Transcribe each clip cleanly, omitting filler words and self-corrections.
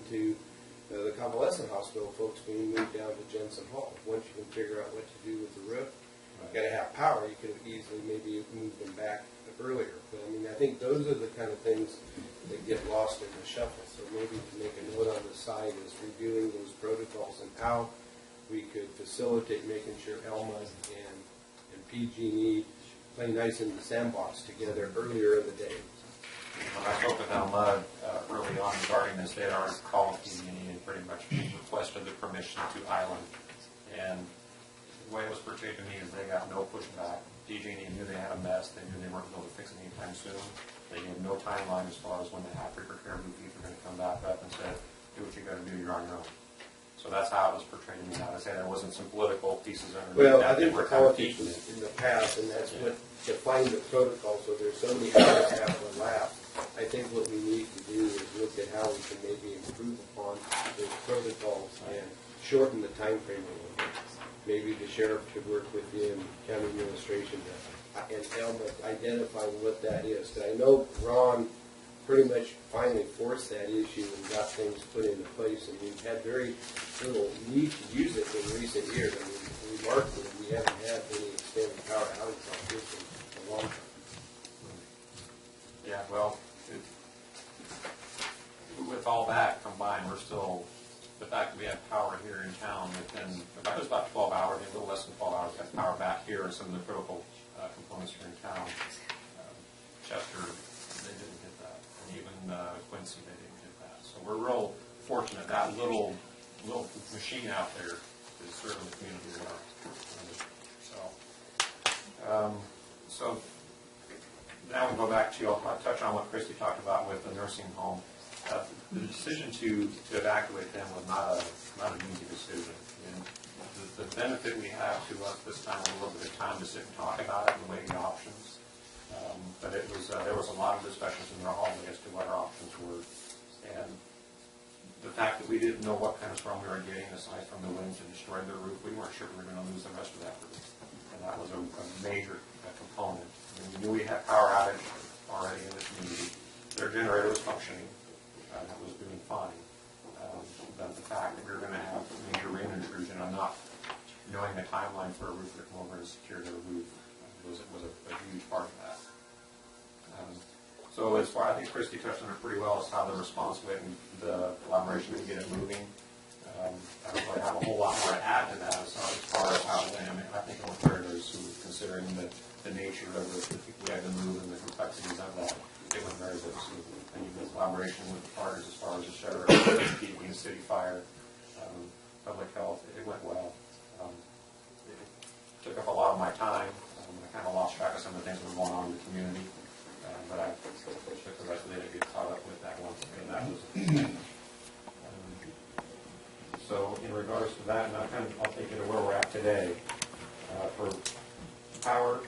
to the convalescent hospital folks when you move down to Jensen Hall. Once you can figure out what to do with the roof, you got to have power. You could have easily maybe moved them back earlier. But I mean, I think those are the kind of things that get lost in the shuffle. So maybe to make a note on the side is reviewing those protocols and how we could facilitate making sure Elma and PG&E play nice in the sandbox together earlier in the day. When I spoke with Elma early on regarding this, they had already called PG&E and pretty much requested the permission to island. And the way it was portrayed to me is they got no pushback. PG&E knew they had a mess. They knew they weren't going to fix it anytime soon. They gave no timeline as far as when the half acre care fees were going to come back up and said, do what you got to do, you're on your own. So that's how it was portrayed to me. Now, I say there wasn't some political pieces underneath well, that. I think we're the kind of politics in the past, and that's what defined the protocol, so there's so many hours have to lap. I think what we need to do is look at how we can maybe improve upon those protocols and shorten the time frame a little bit. Maybe the sheriff could work with the county administration and Elma identifying what that is. Because I know Ron pretty much finally forced that issue and got things put into place, and we've had very little need to use it in recent years. I mean, remarkably, we haven't had any extended power outage like this in a long time. Yeah, well, with all that combined, we're still, the fact that we had power here in town within, it was about 12 hours, maybe a little less than 12 hours, we had power back here and some of the critical components here in town. Chester, they didn't get that. And even Quincy, they didn't get that. So we're real fortunate that little machine out there is serving the community well. So now we'll go back to, I'll touch on what Christy talked about with the nursing home. The decision to evacuate them was not an easy decision. And the benefit we have to us this time was a little bit of time to sit and talk about it and weigh the options. But it was there was a lot of discussions in our hallway as to what our options were. And the fact that we didn't know what kind of storm we were getting, aside from the winds that destroyed the roof, we weren't sure we were going to lose the rest of that roof. And that was a major component. I mean, we knew we had power outage already in the community. Their generator was functioning. That was doing fine. But the fact that we were going to have major rain intrusion and not knowing the timeline for a roof to come over and secure their roof was a huge part of that. So as far, I think Christy touched on it pretty well, as how the response went and the collaboration to get it moving. I don't really have a whole lot more to add to that as far as how it went. I mean, I think it went very smooth considering the nature of the people we had to move and the complexities of that. It went very smoothly. And even the collaboration with the partners as far as the sheriff, keeping the city fire, public health, it went well. It took up a lot of my time. I kind of lost track of some of the things that were going on in the community. But I took the rest of the day to get caught up with that once again. That was so in regards to that, and I'll take you to where we're at today. For power,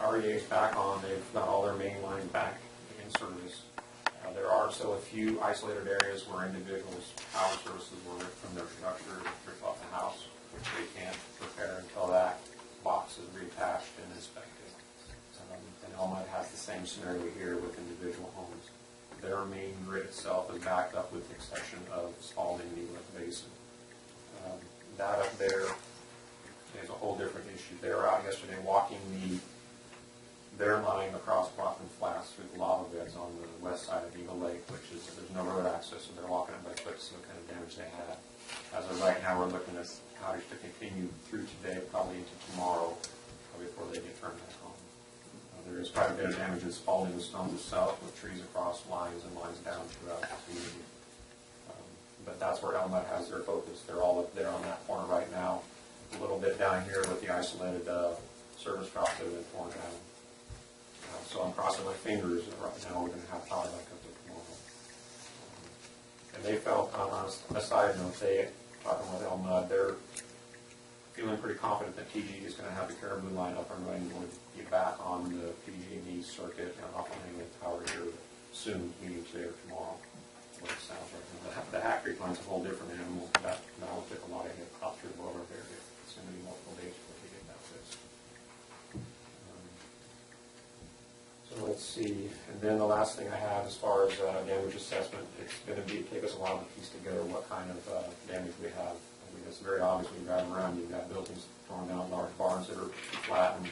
REA is back on. They've got all their main lines back in service. There are still a few isolated areas where individuals' power services were ripped from their structure, ripped off the house, which they can't repair until that box is reattached and inspected. And Elmwood has the same scenario here with individual homes. Their main grid itself is backed up with the exception of Spalding and Eaglet Basin. That up there is a whole different issue. They were out yesterday walking their line across Rockland Flats through the lava beds on the west side of Eagle Lake, which is, there's no road access, so they're walking it by foot to see what kind of damage they had. As of right now, we're looking at outage to continue through today, probably into tomorrow, before they get turned back on. There is quite a bit of damage in Spalding and Stones itself, with trees across lines and lines down throughout the community. But that's where Elmwood has their focus. They're all up there on that corner right now. A little bit down here with the isolated service drops that have been torn down. So I'm crossing my fingers that right now we're going to have power back up there tomorrow. And they felt, on a side note, talking with Elmwood, they're feeling pretty confident that PG is going to have the Caribou line up and running and get back on the PG&E circuit and operating with power here soon, meaning today or tomorrow. What it sounds like. The Hack Creek line's a whole different animal. That will take a lot of hit out through the boiler there. It's going to be multiple days before we get that fixed. So let's see. And then the last thing I have as far as damage assessment, it's going to be take us a while to piece together what kind of damage we have. I mean, it's very obvious when you drive around, you've got buildings torn down, large barns that are flattened,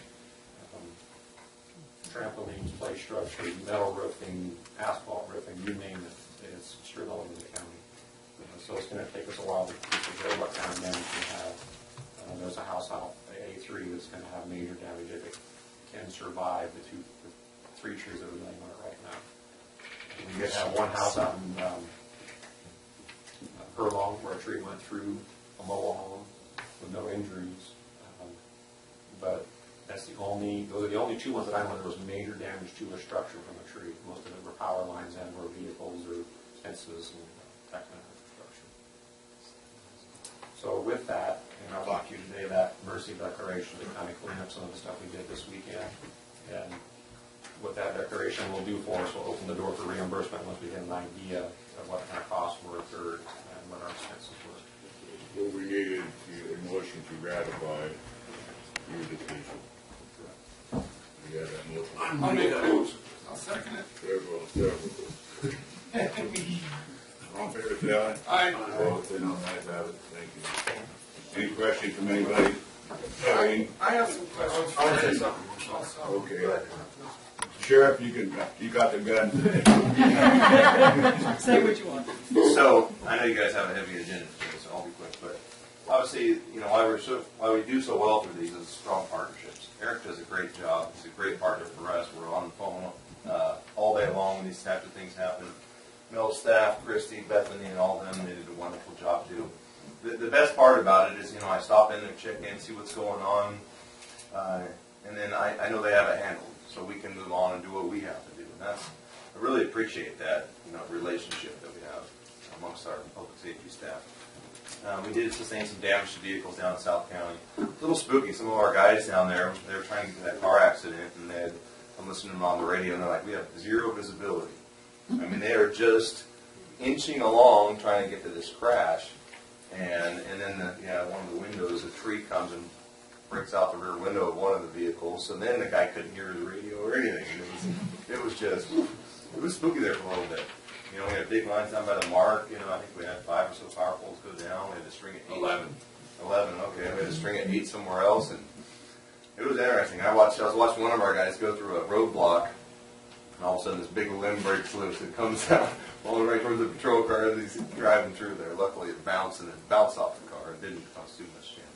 trampolines, play structures, metal roofing, asphalt roofing, you name it. It's straight all over the county. So it's going to take us a while to figure out what kind of damage we have. There's a house out A3 that's going to have major damage if it can survive the three trees that are laying on it right now. We did have one house out in Furlong where a tree went through a mobile home with no injuries. But those are the only two ones that I know there was major damage to a structure from a tree. Most of them were power lines and were vehicles or fences and that kind of construction. So with that, and I'll talk to you today that mercy declaration to kind of clean up some of the stuff we did this weekend. And what that declaration will do for us will open the door for reimbursement once we get an idea of what kind of costs were incurred and what our expenses were. Well, we needed a motion to ratify your decision. You have that motion? I'll make that motion. I'll second it. Several. All in favor, say aye. Aye. Opposed, say no. Ayes have it. Thank you. Any questions from anybody? I have some questions. I want to say something. Okay. Sheriff, you got the gun. Say what you want. So, I know you guys have a heavy agenda today, so I'll be quick, but obviously, why we do so well through these is strong partnerships. Eric does a great job. He's a great partner for us. We're on the phone all day long when these types of things happen. Mel's staff, Christy, Bethany, and all of them, they did a wonderful job too. The best part about it is, I stop in there, check in, see what's going on, and then I know they have it handled, so we can move on and do what we have to do. And I really appreciate that, relationship that we have amongst our public safety staff. We did sustain some damage to vehicles down in South County. A little spooky. Some of our guys down there, they were trying to get to that car accident, and I'm listening to them on the radio, and they're like, we have zero visibility. I mean, they are just inching along trying to get to this crash, and then one of the windows, a tree comes and breaks out the rear window of one of the vehicles, and then the guy couldn't hear his radio or anything. It was spooky there for a little bit. We had big lines down by the mark. I think we had 5 or so power poles go down. We had to string at 8. 11, okay. We had to string at 8 somewhere else, and it was interesting. I was watching one of our guys go through a roadblock, and all of a sudden this big limb breaks loose and comes out all right towards the patrol car as he's driving through there. Luckily it bounced and it bounced off the car. It didn't cause too much damage.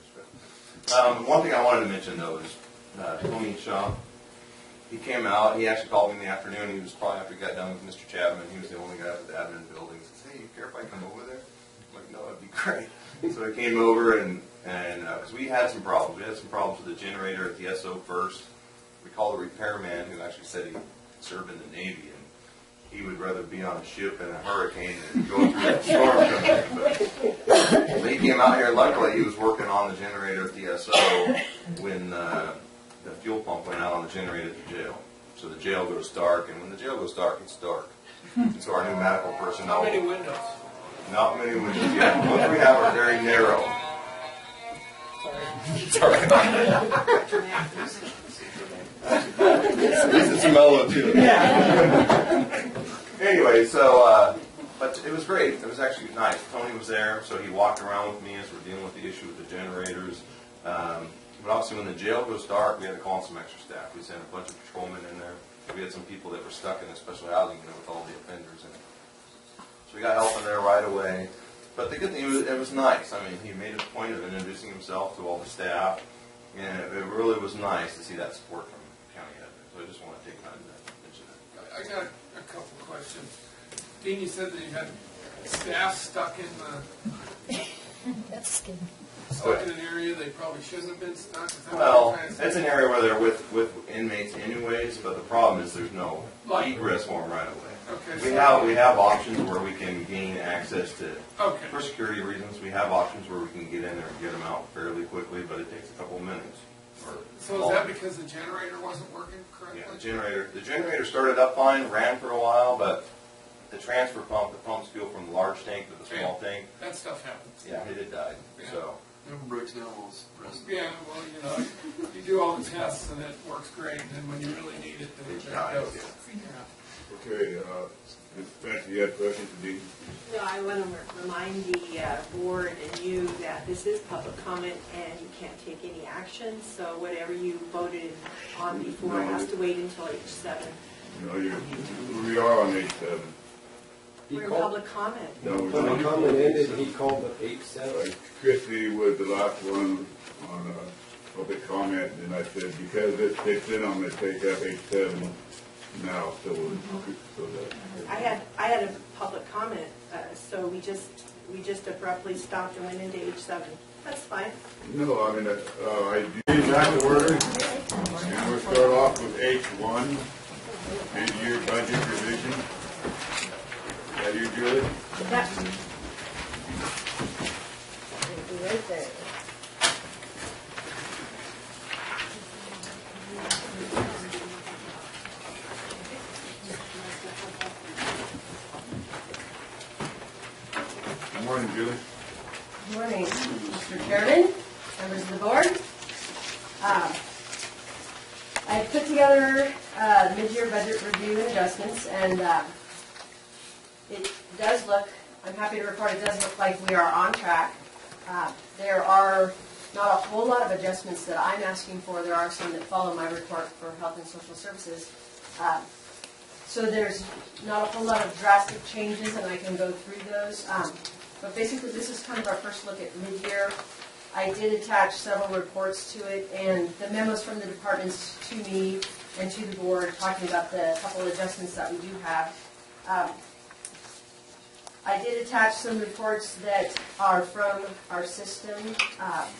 But one thing I wanted to mention though is Tony Shaw. He came out. He actually called me in the afternoon. He was probably after he got done with Mr. Chapman. He was the only guy at the admin building. He said, "Hey, you care if I come over there?" I'm like, "No, that'd be great." So he came over and because we had some problems. We had some problems with the generator at the SO first. We called a repairman who actually said he served in the Navy and he would rather be on a ship in a hurricane than go through that storm coming in. But he came out here. Luckily, he was working on the generator at the SO when the fuel pump went out on the generator at the jail. So the jail goes dark, and when the jail goes dark, it's dark. And so our new medical personnel... How many windows? Not many windows yet. The ones we have are very narrow. Sorry. At least it's a mellow, too. Yeah. Anyway, so... but it was great. It was actually nice. Tony was there, so he walked around with me as we're dealing with the issue with the generators. But obviously when the jail goes dark, we had to call in some extra staff. We sent a bunch of patrolmen in there. We had some people that were stuck in a special housing unit with all the offenders in it. So we got help in there right away. But the good thing was, it was nice. I mean, he made a point of introducing himself to all the staff. And it really was nice to see that support from county editors. So I just want to take time to mention that. I got a couple questions. Dean, you said that you had staff stuck in That's good. an area they probably shouldn't have been stuck? Well, it's an area where they're with inmates anyways, but the problem is there's no egress for them right away. Okay. We have options where we can gain access to, Okay. for security reasons, we have options where we can get in there and get them out fairly quickly, but it takes a couple of minutes. So is that because the generator wasn't working correctly? Yeah, the generator started up fine, ran for a while, but the transfer pump, the pumps fuel from the large tank to the small tank, That stuff happens. yeah, it had died, Yeah. so. Never breaks down while it's resting. Yeah, well, you do all the tests and it works great, and then when you really need it, then it goes. Yeah. Okay, Betsy, you have questions for Dean? No, I want to remind the board and you that this is public comment and you can't take any action. So whatever you voted on before has to wait until H7. No, we are on H7. He We're in called, public comment. No, when the comment ended, he called up 8-7. Christie was the last one on public comment, and I said, because it fits in, I'm gonna take up H7 now, so that. I had a public comment, so we just abruptly stopped and went into H7. That's fine. No, I mean, I did back to order, and we'll start off with H1, mid-year budget revision. Is that you, Julie? That, Right there. Good morning, Julie. Good morning, Mr. Chairman, members of the board. I put together the mid-year budget review and adjustments, and it does look, I'm happy to report, it does look like we are on track. There are not a whole lot of adjustments that I'm asking for. There are some that follow my report for Health and Social Services. So there's not a whole lot of drastic changes, and I can go through those. But basically, this is kind of our first look at mid-year. I did attach several reports to it, and the memos from the departments to me and to the board talking about the couple of adjustments that we do have. I did attach some reports that are from our system,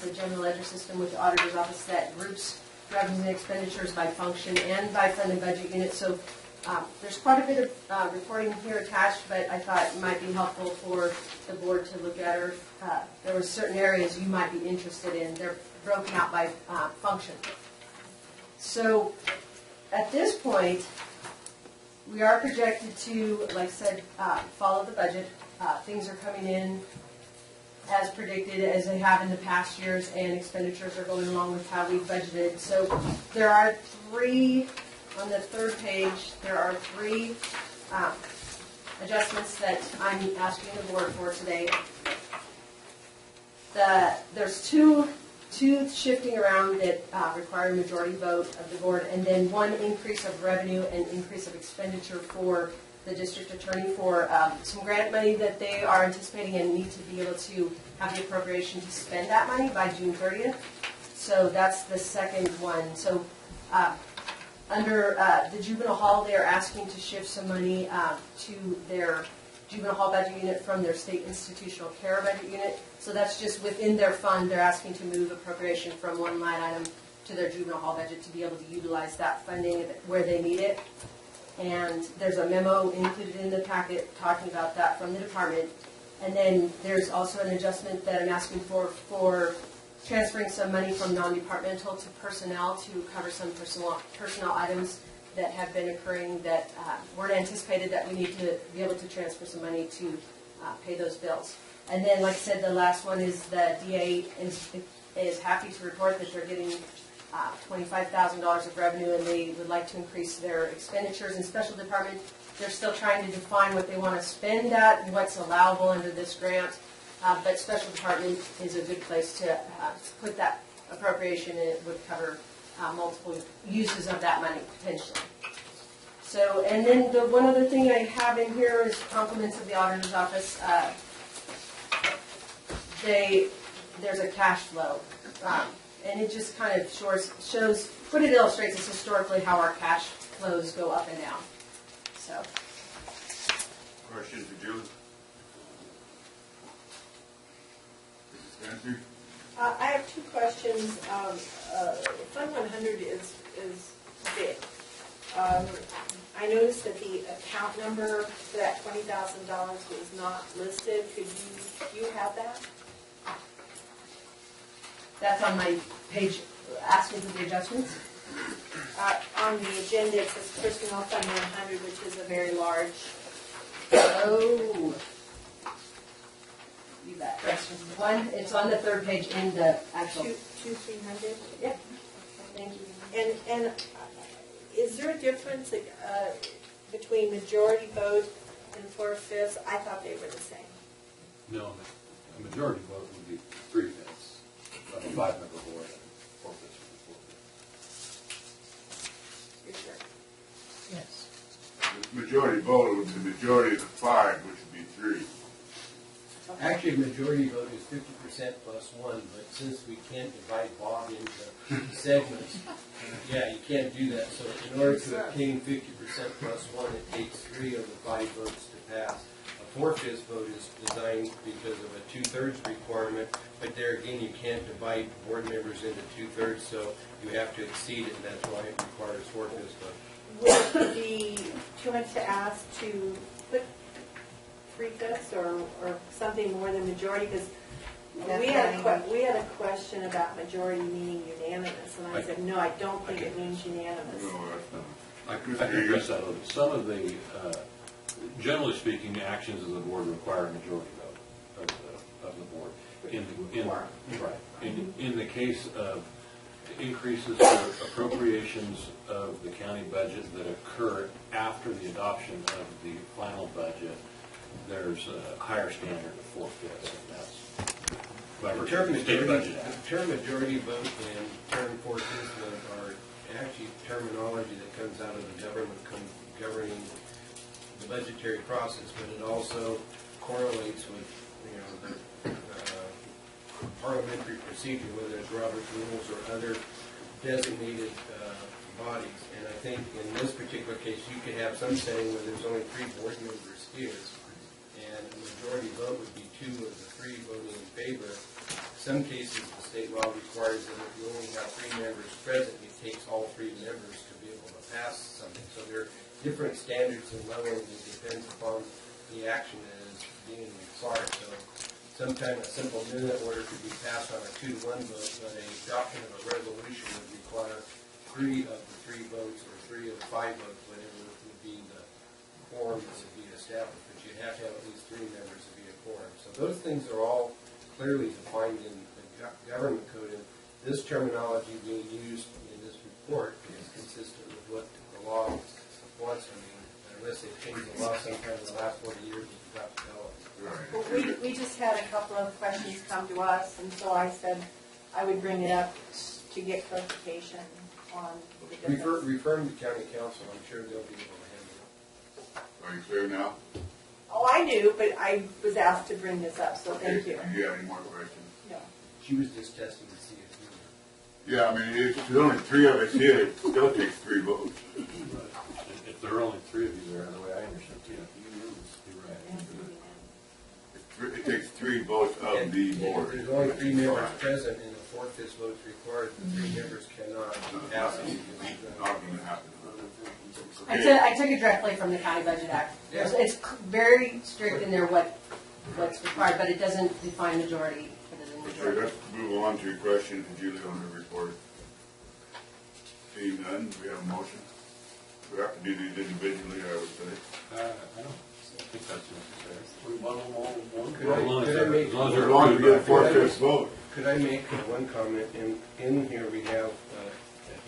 the general ledger system with the auditor's office, that groups revenues and expenditures by function and by fund and budget unit. So there's quite a bit of reporting here attached, but I thought it might be helpful for the board to look at, or there were certain areas you might be interested in. They're broken out by function. So at this point, we are projected to, like I said, follow the budget. Things are coming in as predicted, as they have in the past years, and expenditures are going along with how we've budgeted. So there are three, on the third page, there are three adjustments that I'm asking the board for today. There's two shifting around that require a majority vote of the board, and then one increase of revenue and increase of expenditure for the district attorney for some grant money that they are anticipating and need to be able to have the appropriation to spend that money by June 30th. So that's the second one. So under the juvenile hall, they are asking to shift some money to their juvenile hall budget unit from their state institutional care budget unit. So that's just within their fund. They're asking to move appropriation from one line item to their juvenile hall budget to be able to utilize that funding where they need it. And there's a memo included in the packet talking about that from the department. And then there's also an adjustment that I'm asking for transferring some money from non-departmental to personnel to cover some personnel items that have been occurring that weren't anticipated, that we need to be able to transfer some money to pay those bills. And then, like I said, the last one is the DA is happy to report that they're getting $25,000 of revenue, and they would like to increase their expenditures in special department. They're still trying to define what they want to spend at and what's allowable under this grant, but special department is a good place to put that appropriation, and it would cover multiple uses of that money potentially. So, and then the one other thing I have in here is compliments of the auditor's office. There's a cash flow. And it just kind of shows what it illustrates is historically how our cash flows go up and down. So. Question for Julie? Spencer? I have two questions. Fund 100 is big. I noticed that the account number for that $20,000 was not listed. Could you have that? That's on my page asking for the adjustments. On the agenda, it says Personnel Fund 100, which is a very large. Oh. You bet. That's one. It's on the third page in the actual. 300. Yep. Okay, thank you. And is there a difference between majority vote and 4/5? I thought they were the same. No, a majority vote would be 3/5 of a 5-member board and 4/5 of the 4/5. You're sure? Yes. The majority vote was the majority of the 5, which would be 3. Actually, a majority vote is 50% plus 1, but since we can't divide Bob into segments, yeah, you can't do that. So in order to obtain 50% plus 1, it takes 3 of the 5 votes to pass. A 4/5 vote is designed because of a 2/3 requirement, but there again, you can't divide board members into 2/3, so you have to exceed it, and that's why it requires 4/5 vote. Would it be too much to ask to put 3/5 or something more than majority? Because we had a question about majority meaning unanimous, and I said, no, I don't think it means unanimous. No, that's not. I can address that a little. Some of the, generally speaking, the actions of the board require a majority vote of the board. In the case of increases for appropriations of the county budget that occur after the adoption of the final budget, there's a higher standard of 4/5, and that's by The virtue term of the state majority, budget act. the term majority vote and term 4/5 vote are actually terminology that comes out of the government governing the budgetary process, but it also correlates with, the parliamentary procedure, whether it's Robert's rules or other designated bodies. And I think in this particular case, you could have some setting where there's only 3 board members here, and a majority vote would be 2 of the 3 voting in favor. Some cases, the state law requires that if you only have 3 members present, it takes all 3 members to be able to pass something. So there are different standards and leveling. It depends upon the action that is being required. So sometimes a simple minute order could be passed on a 2-to-1 vote, but a adoption of a resolution would require 3 of the 3 votes or 3 of the 5 votes, whatever would be the quorum that would be established. But you'd have to have at least 3 members to be a quorum. So those things are all clearly defined in the government code, and this terminology being used in this report is consistent with what the law wants. I mean, unless they change the law sometime in the last 40 years, it's got to tell us. Well, we just had a couple of questions come to us, and so I said I would bring it up to get clarification on the difference. Refer them to county council. I'm sure they'll be able to handle it. Are you clear now? Oh, I knew, but I was asked to bring this up, so thank you. Do you have any more questions? No. She was just testing to see if you Yeah, I mean, if there's only 3 of us here, it still takes 3 votes. If there are only 3 of you there, the way I understand it, you're right. It takes 3 votes of the board. There's only 3 members present, and a 4/5 vote is required. The 3 members cannot pass it. Not going to happen. I took it directly from the County Budget Act. It's very strict in there what's required, but it doesn't define majority other than Okay, majority. let's move on to your question to Julie on her report. Seeing none, we have a motion. We have to do these individually, I would say. I don't think that's necessary. We bundle them all in one. Could I make- As long as As they're long as we get approved by 4/5 vote. Could I make one comment? In here, we have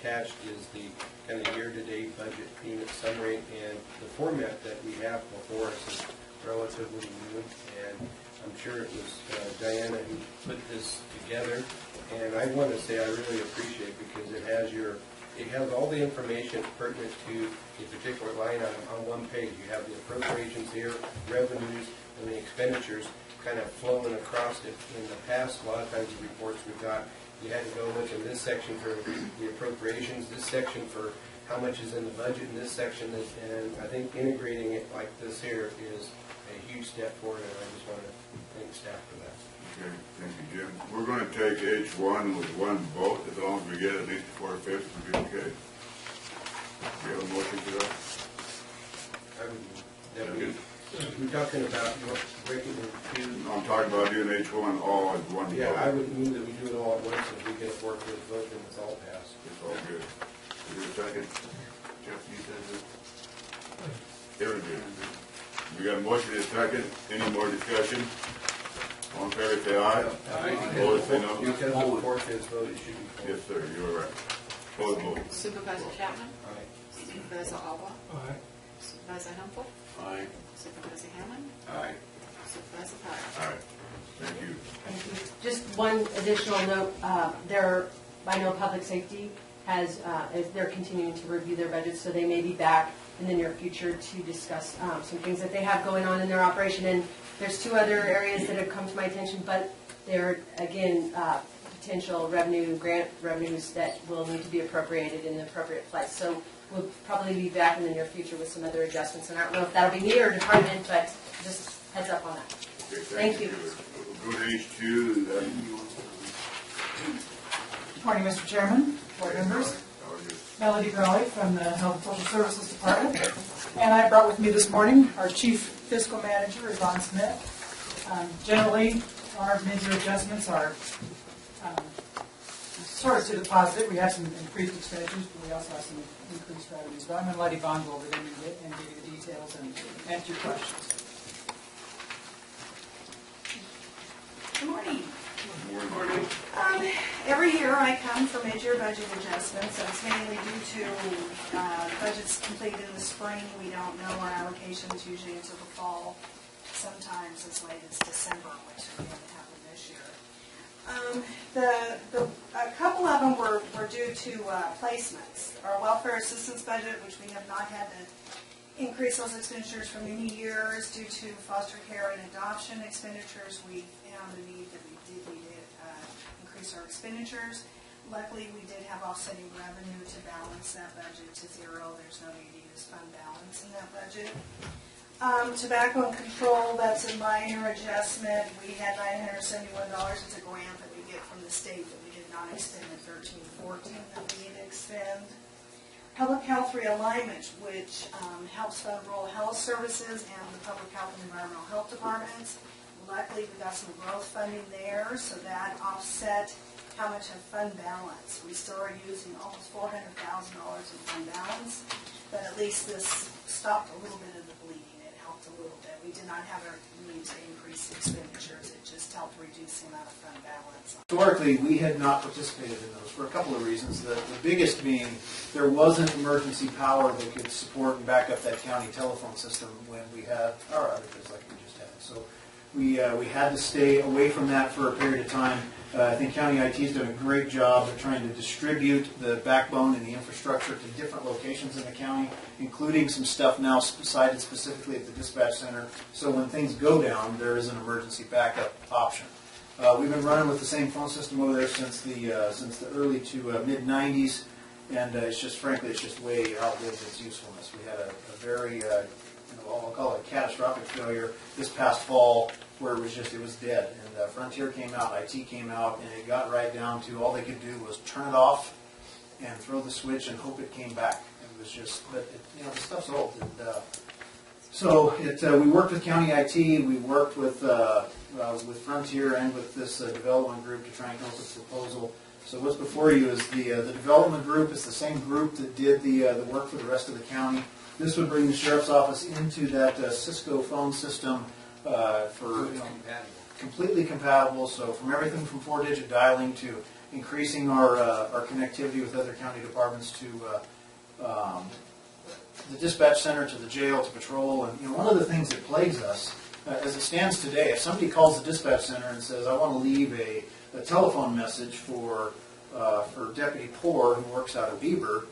attached is the kind of year-to-date budget unit summary, and the format that we have before us is relatively new, and I'm sure it was Diana who put this together, and I want to say I really appreciate it because it has all the information pertinent to a particular line item on one page. You have the appropriations here, revenues, and the expenditures kind of flowing across it. In the past, a lot of times the reports we got, you had to go look in this section for the appropriations, this section for how much is in the budget, and this section, and I think integrating it like this here is a huge step forward, and I just want to thank staff for that. Okay, thank you, Jim. We're going to take H1 with 1 vote, as long as we get at least 4/5, we'll be okay. Do you have a motion for that? We're talking about breaking into No, I'm talking about doing H1 all as 1 vote. Yeah, I would move that we do it all at once. If we get a 4/5 vote, then it's all passed. It's all good. Is there a second? Jeff, you said it? Aaron did. We got a motion and a second. Any more discussion? All in favor, say aye. Opposed, say no. Because of the 4/5 vote, it should be four. Yes, sir, you're right. Opposed, vote. Supervisor Chapman? Aye. Supervisor Alba? Supervisor Hempel, Aye. Supervisor Hammond, Aye. Supervisor Powers. All right. Thank you. Thank you. Just one additional note, I know Public Safety they're continuing to review their budgets, so they may be back in the near future to discuss some things that they have going on in their operation. And there's 2 other areas that have come to my attention, but they're, again, potential grant revenues that will need to be appropriated in the appropriate place. So we'll probably be back in the near future with some other adjustments. And I don't know if that'll be me or department, but just heads up on that. Okay, Thank you. We'll go to H2. Good morning, Mr. Chairman, board members. Melody Crowley from the Health and Social Services Department. And I brought with me this morning our Chief Fiscal Manager, Yvonne Smith. Generally, our mid-year adjustments are sort of to the positive. We have some increased expenditures, but we also have some increased revenues. But I'm going to let Yvonne go over them and give you the details and answer your questions. Good morning. Every year I come for mid-year budget adjustments, and it's mainly due to budgets completed in the spring. We don't know our allocations usually until the fall, sometimes as late as December, which didn't happen this year. A couple of them were due to placements. Our welfare assistance budget, which we have not had to increase those expenditures for many years due to foster care and adoption expenditures, we found a need that we did need to increase our expenditures. Luckily, we did have offsetting revenue to balance that budget to zero. There's no need to use fund balance in that budget. Tobacco and control, that's a minor adjustment. We had $971. It's a grant that we get from the state that we did not extend in 13-14 that we need to expend. Public health realignment, which helps fund rural health services and the public health and environmental health departments. Luckily, we got some growth funding there, so that offset how much of fund balance. We still are using almost $400,000 in fund balance, but at least this stopped a little bit of the bleeding. It helped a little bit. We did not have a need to increase expenditures. It just helped reduce the amount of fund balance. Historically, we had not participated in those for a couple of reasons. The biggest being there wasn't emergency power that could support and back up that county telephone system when we had power outages like we just had. So we had to stay away from that for a period of time. I think County IT has done a great job of trying to distribute the backbone and the infrastructure to different locations in the county, including some stuff now cited specifically at the dispatch center. So when things go down, there is an emergency backup option. We've been running with the same phone system over there since the early to mid-90s, and it's just, frankly, it's just way outlived its usefulness. We had a very, I'll call it a catastrophic failure this past fall where it was dead. And Frontier came out, IT came out, and it got right down to all they could do was turn it off and throw the switch and hope it came back. It was just, but the stuff's old. And so we worked with County IT, we worked with Frontier and with this development group to try and come up with a proposal. So what's before you is the development group. It's the same group that did the work for the rest of the county. This would bring the sheriff's office into that Cisco phone system for completely compatible. So from everything from 4-digit dialing to increasing our connectivity with other county departments to the dispatch center, to the jail, to patrol. And one of the things that plagues us, as it stands today, if somebody calls the dispatch center and says, "I want to leave a telephone message for Deputy Poor who works out of Beaver,"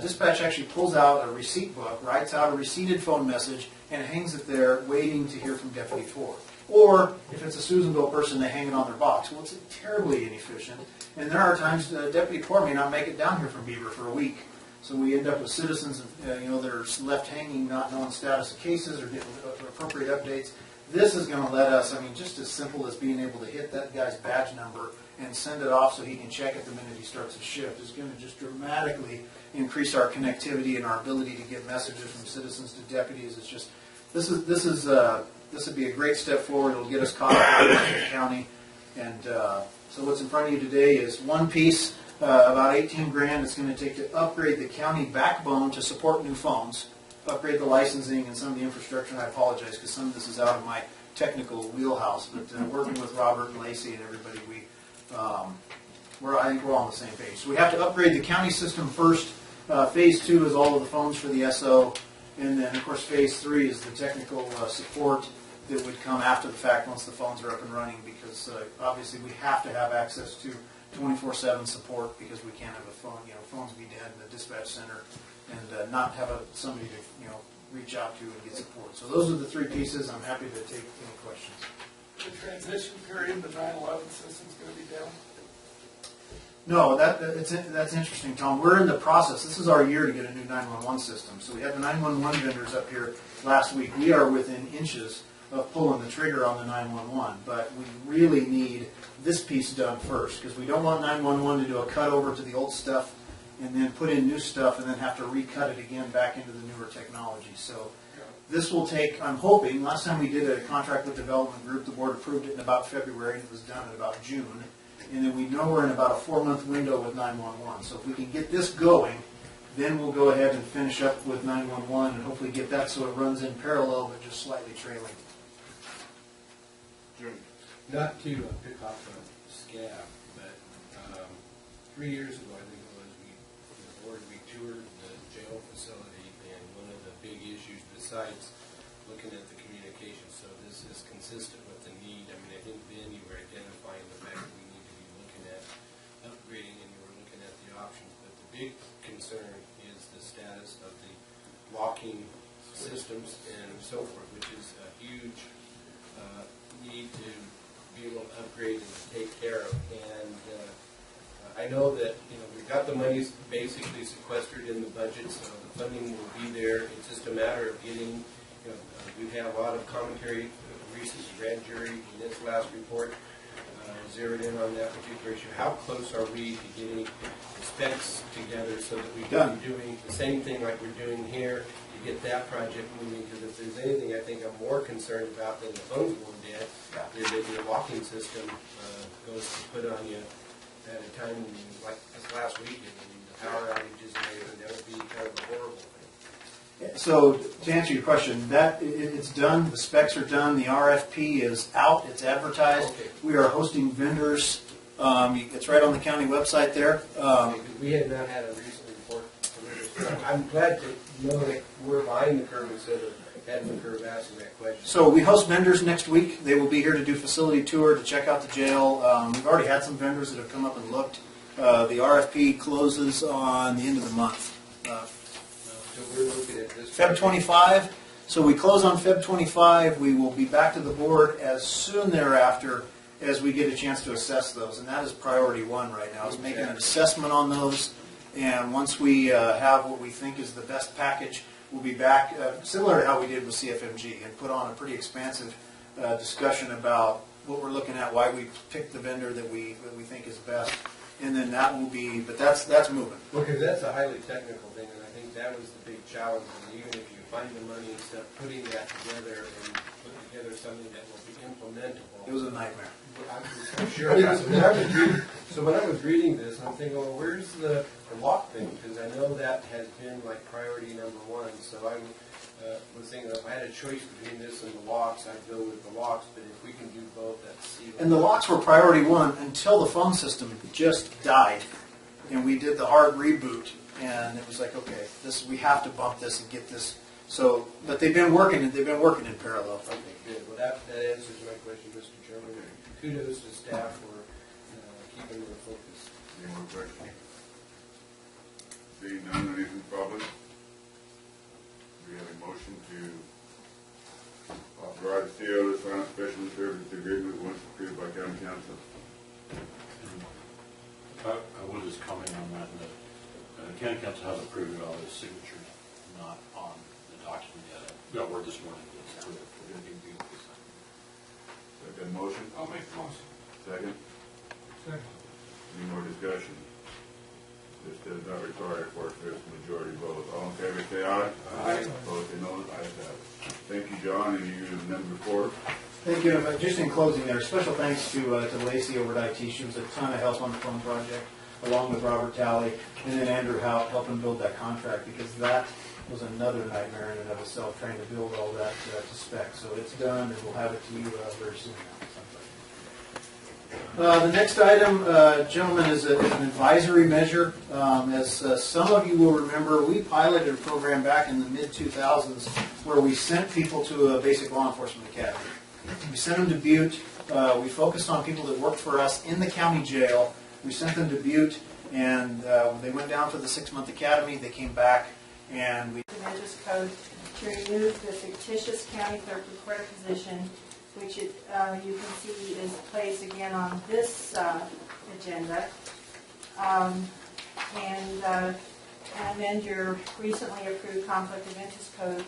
dispatch actually pulls out a receipt book, writes out a receipted phone message, and hangs it there waiting to hear from Deputy Poor. Or if it's a Susanville person, they hang it on their box. Well, it's terribly inefficient. And there are times Deputy Poor may not make it down here from Beaver for a week. So we end up with citizens that are left hanging, not knowing status of cases or getting appropriate updates. This is going to let us, just as simple as being able to hit that guy's badge number and send it off so he can check it the minute he starts his shift is going to just dramatically increase our connectivity and our ability to get messages from citizens to deputies. It's just, this would be a great step forward. It'll get us caught up in the county. And so what's in front of you today is one piece, about $18,000 it's going to take to upgrade the county backbone to support new phones, upgrade the licensing and some of the infrastructure. And I apologize because some of this is out of my technical wheelhouse. But working with Robert and Lacey and everybody, I think we're all on the same page. So we have to upgrade the county system first. Phase 2 is all of the phones for the SO. And then, of course, phase 3 is the technical support that would come after the fact once the phones are up and running, because obviously we have to have access to 24/7 support, because we can't have a phone, phones be dead in the dispatch center, and not have somebody to, reach out to and get support. So those are the three pieces. I'm happy to take any questions. The transition period, the 9/11 system's gonna be down? No, that's interesting, Tom. We're in the process. This is our year to get a new 911 system. So we had the 911 vendors up here last week. We are within inches of pulling the trigger on the 911, but we really need this piece done first, because we don't want 911 to do a cut over to the old stuff and then put in new stuff and then have to recut it again back into the newer technology. So this will take, I'm hoping, last time we did a contract with development group, the board approved it in about February, and it was done in about June. And then we know we're in about a 4-month window with 911. So if we can get this going, then we'll go ahead and finish up with 911 and hopefully get that so it runs in parallel but just slightly trailing. Not to pick off a scab, but 3 years ago, I think it was, we toured the jail facility, and one of the big issues besides looking at the communication, so this is consistent with the need. I mean, I think then you were identifying the fact that we need to be looking at upgrading, and you were looking at the options, but the big concern is the status of the locking systems and so forth, which is a huge need to be able to upgrade and take care of. And I know that we've got the monies basically sequestered in the budget, so the funding will be there. It's just a matter of getting. We've had a lot of commentary. Recent grand jury in its last report zeroed in on that particular issue. How close are we to getting the specs together so that we can be doing the same thing like we're doing here to get that project moving? Because if there's anything I think I'm more concerned about than the phones going dead, is that your locking system goes to put on you at a time like this last weekend, and the power outages and everything. That would be kind of a horrible thing. So to answer your question, it's done. The specs are done. The RFP is out. It's advertised. Okay. We are hosting vendors. It's right on the county website there. We had not had a recent report. I'm glad to know that we're behind the curve instead of heading the curve asking that question. So we host vendors next week. They will be here to do facility tour, to check out the jail. We've already had some vendors that have come up and looked. The RFP closes on the end of the month. So we're looking at this. Feb 25. So we close on Feb 25. We will be back to the board as soon thereafter as we get a chance to assess those. And that is priority one right now, is making an assessment on those. And once we have what we think is the best package, we'll be back, similar to how we did with CFMG, and put on a pretty expansive discussion about what we're looking at, why we picked the vendor that we think is best. And then that will be, but that's moving. Well, because that's a highly technical thing, and I think that was the big challenge. And even if you find the money and stuff, putting that together and putting together something that will be implementable. It was a nightmare. I'm sure. So when I was reading this, I'm thinking, well, where's the lock thing? Because I know that has been like priority number one. So I was thinking, if I had a choice between this and the locks, I'd go with the locks. But if we can do both, that's even. And the locks were priority one until the phone system just died, and we did the hard reboot, and it was like, okay, we have to bump this and get this. So, but they've been working in parallel. Okay, good. Well, that answers my question, Mr. Chairman. Kudos to staff for keeping their focus. Any more questions? Seeing none, anything public? We have a motion to authorize the CO to sign a special service agreement once approved by county council. I will just comment on that. The county council has approved it, all his signatures, not on the document yet. Got word this morning. Second motion? I'll make the motion. Second? Second. Any more discussion? This does not require a four-fifths majority vote. All in favor, say aye. Aye. Opposed, say no. Ayes have it. Thank you, John, and you, number 4. Thank you. Just in closing there, special thanks to Lacey over at IT. She was a ton of help on the phone project, along with Robert Talley, and then Andrew Howe helping build that contract, because that was another nightmare in and of itself, trying to build all that to spec. So it's done, and we'll have it to you very soon now. The next item, gentlemen, is an advisory measure. As some of you will remember, we piloted a program back in the mid-2000s where we sent people to a basic law enforcement academy. We sent them to Butte. We focused on people that worked for us in the county jail. We sent them to Butte, and when they went down for the 6-month academy, they came back, and we... The Measures Code to remove the fictitious county clerk recorder position, which you can see is placed again on this agenda. And amend your recently approved conflict of interest code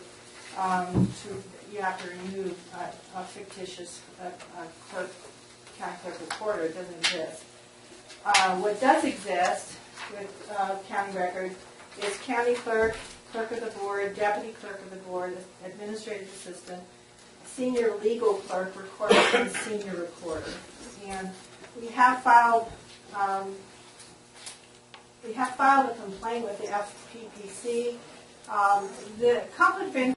you have to remove a fictitious clerk, county clerk recorder. It doesn't exist. What does exist with county record is county clerk, clerk of the board, deputy clerk of the board, administrative assistant, senior legal clerk, recorder, and senior recorder. And we have filed a complaint with the FPPC. The conflict of interest